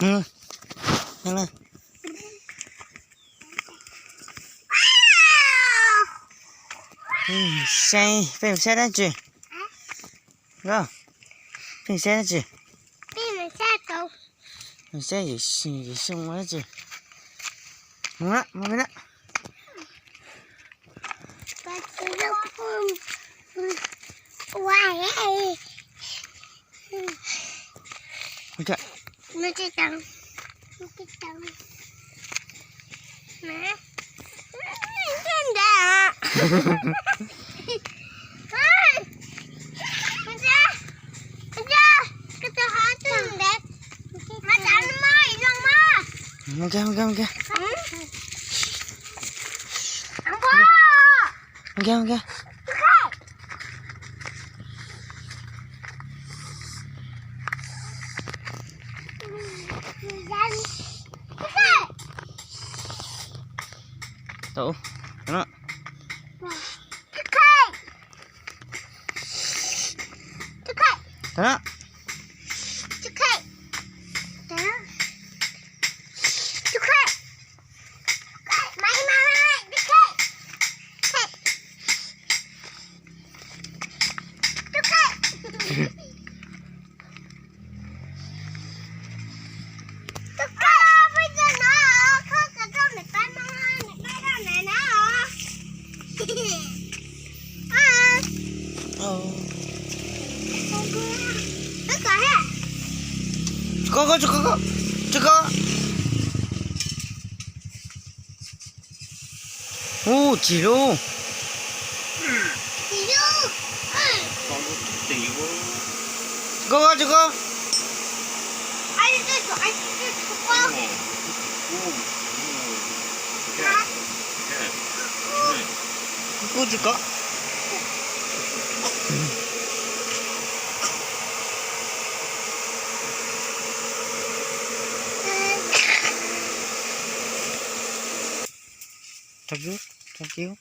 응. 하나. Phải xe ra chứ. Rồi. Phải xe ra chứ. Phải xe đâu? Phải xe gì xong rồi chứ. Mua đó, mua đó. Ok. Nó cái trắng. Mẹ. Trên đây à. Ok. Ok. Tụ. Đó. Đó. 저거. 오, 지루. 저거. 그거 줄까? 저기요?